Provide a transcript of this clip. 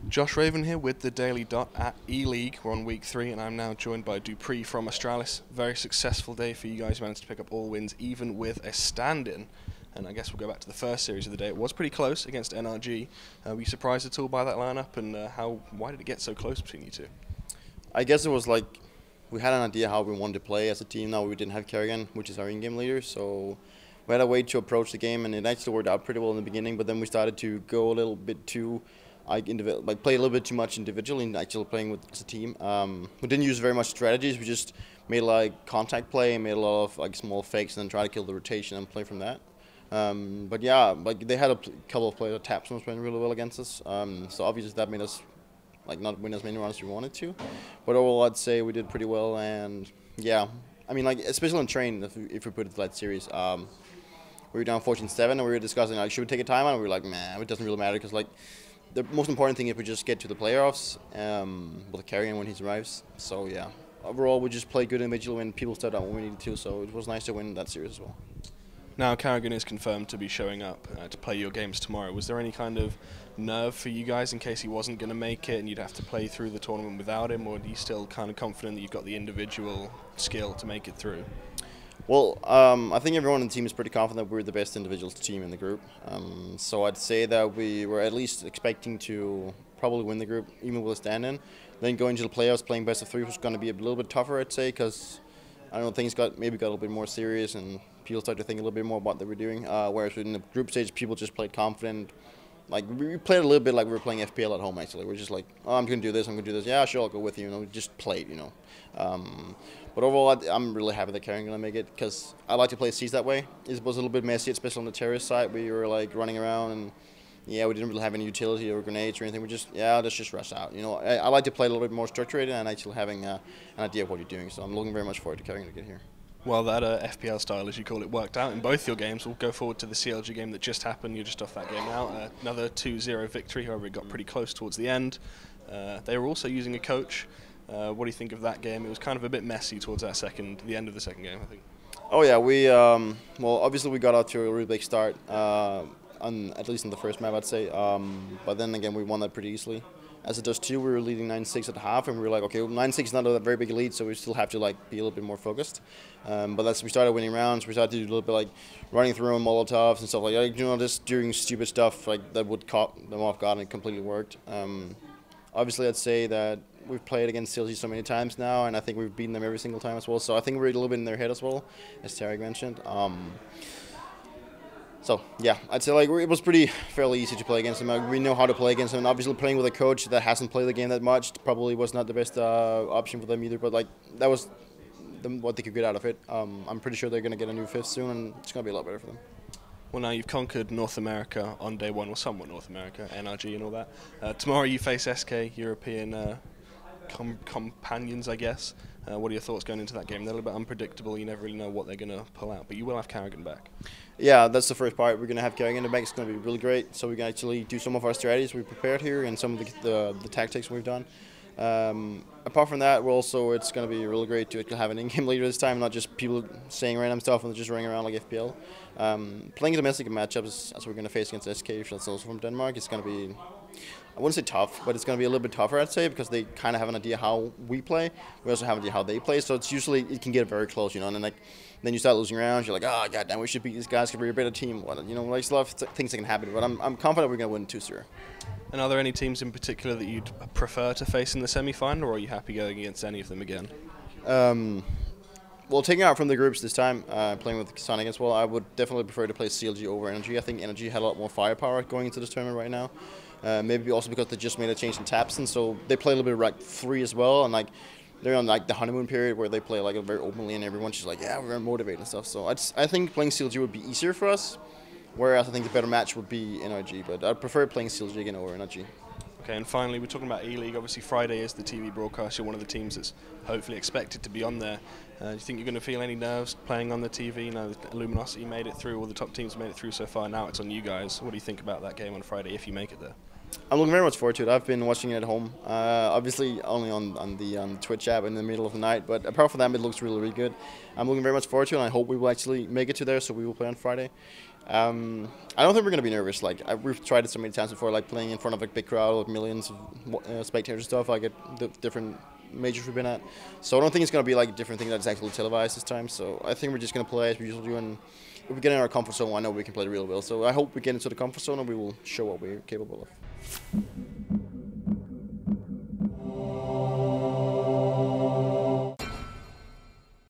Josh Raven here with the Daily Dot at ELEAGUE. We're on week 3 and I'm now joined by Dupreeh from Astralis. Very successful day for you guys. You managed to pick up all wins even with a stand-in. And I guess we'll go back to the first series of the day. It was pretty close against NRG. Were you surprised at all by that lineup, and why did it get so close between you two? I guess it was like we had an idea how we wanted to play as a team. Now we didn't have Kerrigan, which is our in-game leader, so we had a way to approach the game, and it actually worked out pretty well in the beginning. But then we started to go a little bit too, play a little bit too much individually and actually playing with as a team. We didn't use very much strategies. We just made like contact play and made a lot of like small fakes, and then try to kill the rotation and play from that. But yeah, like they had a couple of players that taps was playing really well against us. So obviously that made us like not win as many rounds as we wanted to. But overall, I'd say we did pretty well. And yeah, I mean, like especially in train, if we put it to that series, we were down 14-7, and we were discussing like should we take a timeout? And we were like, man, it doesn't really matter because like the most important thing is we just get to the playoffs with Carrion when he arrives. So yeah, overall we just played good individually when people stepped out when we needed to. So it was nice to win that series as well. Now Kerrigan is confirmed to be showing up to play your games tomorrow. Was there any kind of nerve for you guys in case he wasn't going to make it and you'd have to play through the tournament without him, or are you still kind of confident that you've got the individual skill to make it through? Well, I think everyone on the team is pretty confident we're the best individual team in the group. So I'd say that we were at least expecting to probably win the group, even with a stand-in. Then going to the playoffs, playing best of 3 was going to be a little bit tougher, I'd say, because I don't know, things maybe got a little bit more serious and people started to think a little bit more about what they were doing. Whereas in the group stage, people just played confident. Like we played a little bit like we were playing FPL at home. Actually, we're just like, oh, I'm gonna do this, I'm gonna do this. Yeah, sure, I'll go with you. You know, we just played. You know, but overall, I'm really happy that Karen gonna make it because I like to play C's that way. It was a little bit messy, especially on the terrorist side. We were like running around and yeah, we didn't really have any utility or grenades or anything. We just let's just rush out. You know, I like to play a little bit more structured and actually having an idea of what you're doing. So I'm looking very much forward to Karen to get here. Well, that FPL style, as you call it, worked out in both your games. We'll go forward to the CLG game that just happened. You're just off that game now. Another 2-0 victory, however, it got pretty close towards the end. They were also using a coach. What do you think of that game? It was kind of a bit messy towards the end of the second game, I think. Oh yeah, we well, obviously we got out to a really big start, at least in the first map, I'd say. But then again, we won that pretty easily. As it does too, we were leading 9-6 at half, and we were like, okay, 9-6 is not a very big lead, so we still have to like be a little bit more focused. But as we started winning rounds, we started to do a little bit like running through Molotovs and stuff like that. You know, just doing stupid stuff like that would caught them off guard, and it completely worked. Obviously, I'd say that we've played against CLG so many times now, and I think we've beaten them every single time as well. So I think we're a little bit in their head as well, as Tarek mentioned. So yeah, I'd say like it was fairly easy to play against them. We know how to play against them. And obviously, playing with a coach that hasn't played the game that much probably was not the best option for them either. But like that was what they could get out of it. I'm pretty sure they're going to get a new 5th soon, and it's going to be a lot better for them. Well, now you've conquered North America on day 1, or somewhat North America, NRG and all that. Tomorrow you face SK, European companions, I guess. What are your thoughts going into that game? They're a little bit unpredictable. You never really know what they're going to pull out, but you will have Kerrigan back. Yeah, that's the first part. We're going to have Kerrigan back. It's going to be really great. So we can actually do some of our strategies we prepared here and some of the tactics we've done. Apart from that, it's going to be really great to have an in-game leader this time, not just people saying random stuff and just running around like FPL. Playing domestic matchups as we're going to face against SK, that's also from Denmark, it's going to be, I wouldn't say tough, but it's going to be a little bit tougher, I'd say, because they kind of have an idea how we play. We also have an idea how they play, so it can get very close, you know, and then you start losing rounds, you're like, oh, goddamn, we should beat these guys because we're a better team. You know, like, a lot of things that can happen, but I'm confident we're going to win 2-0. And are there any teams in particular that you'd prefer to face in the semi-final, or are you happy going against any of them again? Well, taking out from the groups this time, playing with Sonic as well, I would definitely prefer to play CLG over Energy. I think Energy had a lot more firepower going into this tournament right now. Maybe also because they just made a change in taps, and so they play a little bit of rank 3 as well, and like they're on like the honeymoon period where they play like very openly, and everyone's just like, yeah, we're gonna motivate and stuff. So I think playing CLG would be easier for us, whereas I think the better match would be NRG. But I'd prefer playing CLG again over NRG. Okay, and finally, we're talking about ELEAGUE. Obviously, Friday is the TV broadcast. You're one of the teams that's hopefully expected to be on there. Do you think you're going to feel any nerves playing on the TV? You know, Luminosity made it through, all the top teams made it through so far. Now it's on you guys. What do you think about that game on Friday if you make it there? I'm looking very much forward to it. I've been watching it at home, obviously only on the Twitch app in the middle of the night, but apart from that, it looks really, really good. I'm looking very much forward to it, and I hope we will actually make it to there, so we will play on Friday. I don't think we're gonna be nervous. Like we've tried it so many times before, like playing in front of a big crowd with millions of spectators and stuff. Like at the different majors we've been at. So I don't think it's gonna be like a different thing that's actually televised this time. So I think we're just gonna play as we usually do, and if we get in our comfort zone, I know we can play the real well. So I hope we get into the comfort zone and we will show what we're capable of.